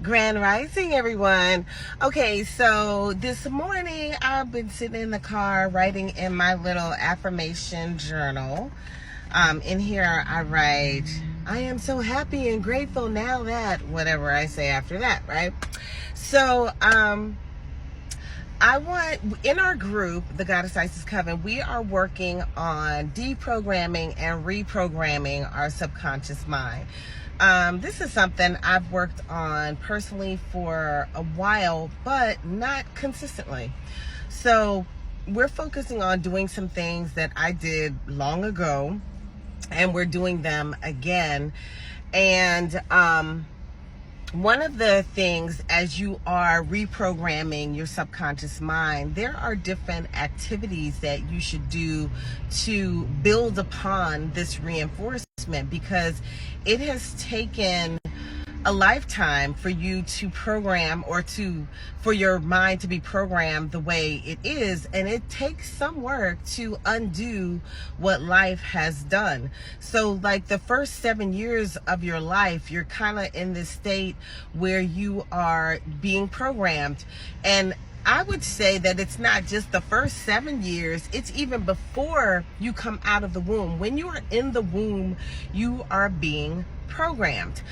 Grand Rising, everyone. Okay, so this morning I've been sitting in the car writing in my little affirmation journal. In here I write, I am so happy and grateful now that, whatever I say after that, right? So, in our group, the Goddess Isis Coven, we are working on deprogramming and reprogramming our subconscious mind. This is something I've worked on personally for a while, but not consistently. So we're focusing on doing some things that I did long ago, and we're doing them again. And one of the things, as you are reprogramming your subconscious mind, there are different activities that you should do to build upon this reinforcement, because it has taken a lifetime for you to program, or for your mind to be programmed the way it is, and it takes some work to undo what life has done. So like the first 7 years of your life, you're kind of in this state where you are being programmed. And I would say that it's not just the first 7 years, it's even before you come out of the womb. When you are in the womb, you are being programmed.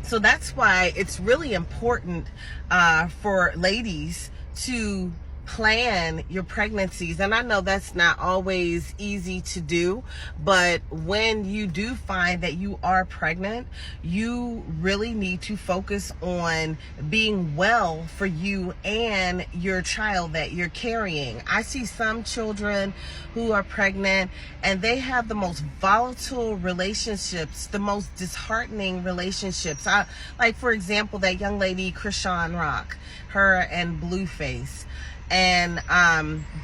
So that's why it's really important for ladies to plan your pregnancies. And I know that's not always easy to do, but when you do find that you are pregnant, you really need to focus on being well for you and your child that you're carrying. I see some children who are pregnant and they have the most volatile relationships, the most disheartening relationships. Like, for example, that young lady, Krishan Rock, her and Blueface. And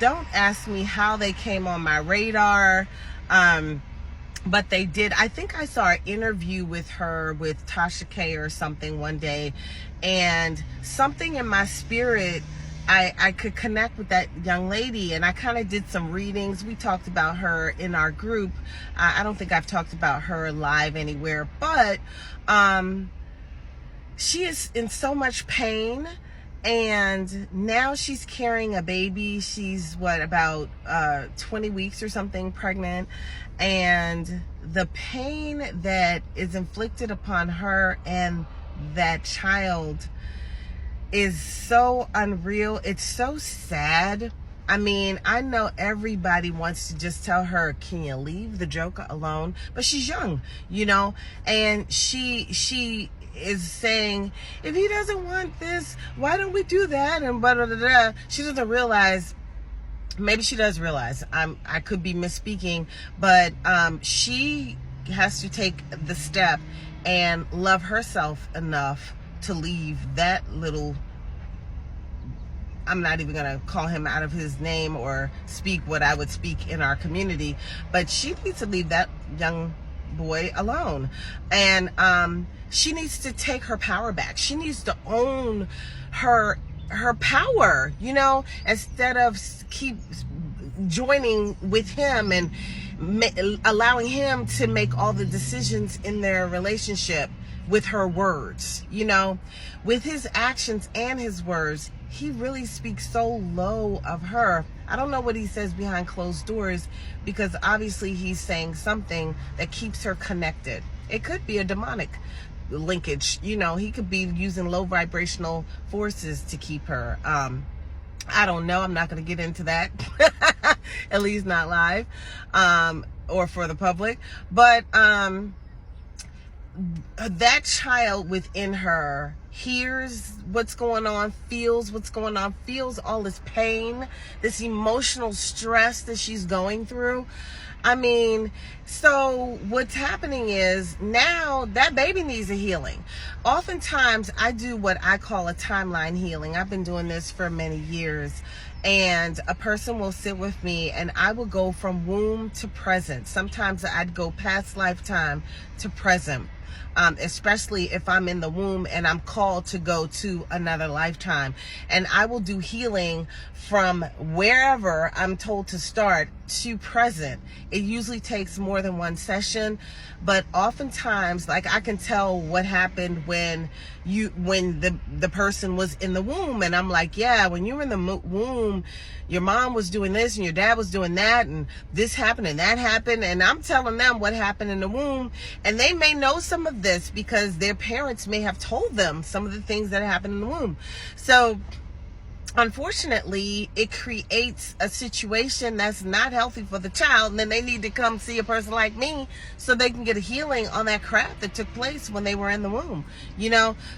don't ask me how they came on my radar, but they did. I think I saw an interview with her with Tasha K or something one day, and something in my spirit, I could connect with that young lady, and I kind of did some readings. We talked about her in our group. I don't think I've talked about her live anywhere, but she is in so much pain. And now she's carrying a baby. She's about 20 weeks or something pregnant. And the pain that is inflicted upon her and that child is so unreal. It's so sad. I mean, I know everybody wants to just tell her, can you leave the joker alone? But she's young, and she is saying, if he doesn't want this, why don't we do that? And blah, blah, blah, blah. She doesn't realize, maybe she does realize, I could be misspeaking, but she has to take the step and love herself enough to leave that little, I'm not even going to call him out of his name or speak what I would speak in our community, but she needs to leave that young boy alone. And she needs to take her power back. She needs to own her power, instead of keep joining with him and allowing him to make all the decisions in their relationship with her words. With his actions and his words, he really speaks so low of her. I don't know what he says behind closed doors, because obviously he's saying something that keeps her connected. It could be a demonic linkage. He could be using low vibrational forces to keep her. I don't know. I'm not going to get into that, at least not live, or for the public. But that child within her hears what's going on, feels what's going on, feels all this pain, this emotional stress that she's going through. I mean, so what's happening is now that baby needs a healing. Oftentimes I do what I call a timeline healing. I've been doing this for many years. And a person will sit with me and I will go from womb to present. Sometimes I'd go past lifetime to present. Especially if I'm in the womb and I'm called to go to another lifetime. And I will do healing from wherever I'm told to start to present. It usually takes more than one session, but oftentimes, like, I can tell what happened when the person was in the womb, and I'm like, yeah, when you were in the womb, your mom was doing this and your dad was doing that, and this happened and that happened, and I'm telling them what happened in the womb, and they may know some of this because their parents may have told them some of the things that happened in the womb. So unfortunately, it creates a situation that's not healthy for the child, and then they need to come see a person like me so they can get a healing on that crap that took place when they were in the womb,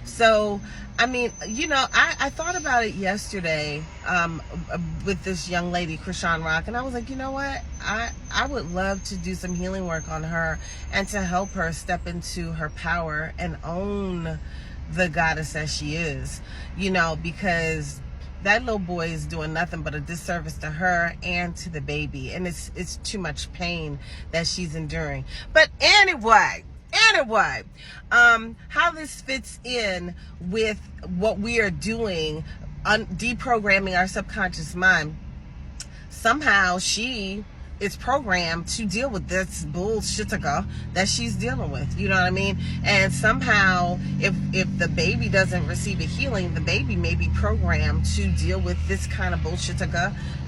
So, I mean, I thought about it yesterday with this young lady, Krishan Rock, and I was like, you know what? I would love to do some healing work on her and to help her step into her power and own the goddess that she is, because that little boy is doing nothing but a disservice to her and to the baby, and it's too much pain that she's enduring. But anyway, how this fits in with what we are doing on deprogramming our subconscious mind. Somehow she is programmed to deal with this bullshit that she's dealing with, you know what I mean? And somehow, if the baby doesn't receive a healing, the baby may be programmed to deal with this kind of bullshit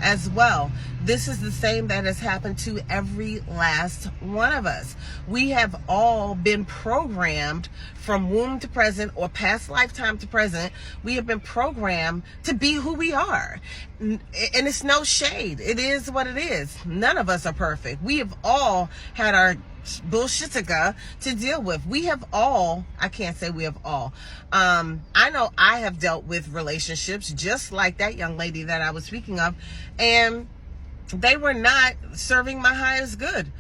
as well. This is the same that has happened to every last one of us. We have all been programmed from womb to present, or past lifetime to present. We have been programmed to be who we are. And it's no shade. It is what it is. None of us are perfect. We have all had our bullshit to deal with. We have all, I can't say we have all. I know I have dealt with relationships just like that young lady that I was speaking of, and they were not serving my highest good,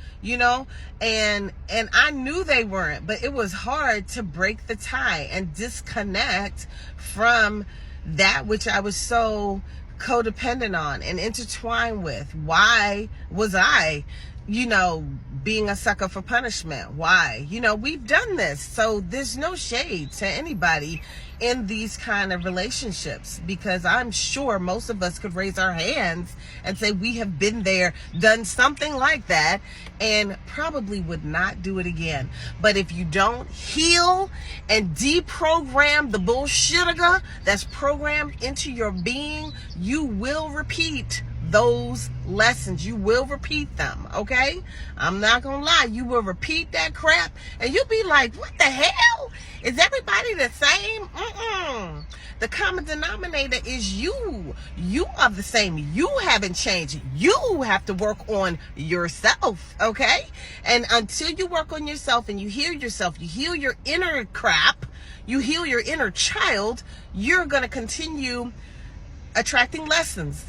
and I knew they weren't, but it was hard to break the tie and disconnect from that which I was so codependent on and intertwined with. Why was I, being a sucker for punishment? Why? We've done this. So there's no shade to anybody in these kind of relationships, because I'm sure most of us could raise our hands and say we have been there, done something like that, and probably would not do it again. But if you don't heal and deprogram the bullshit that's programmed into your being, you will repeat those lessons. You will repeat them, okay? I'm not gonna lie. You will repeat that crap, and you'll be like, what the hell? Is everybody the same? The common denominator is you. You are the same. You haven't changed. You have to work on yourself, okay? And until you work on yourself and you heal yourself, you heal your inner crap, you heal your inner child, you're gonna continue attracting lessons.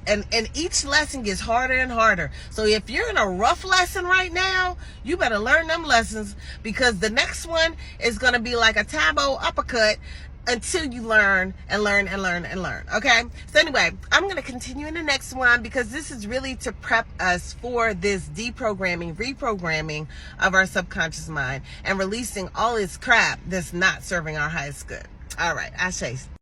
And each lesson gets harder and harder. So if you're in a rough lesson right now, you better learn them lessons, because the next one is going to be like a Tabo uppercut until you learn and learn and learn and learn. Okay? So anyway, I'm going to continue in the next one, because this is really to prep us for this deprogramming, reprogramming of our subconscious mind and releasing all this crap that's not serving our highest good. All right. Ashe.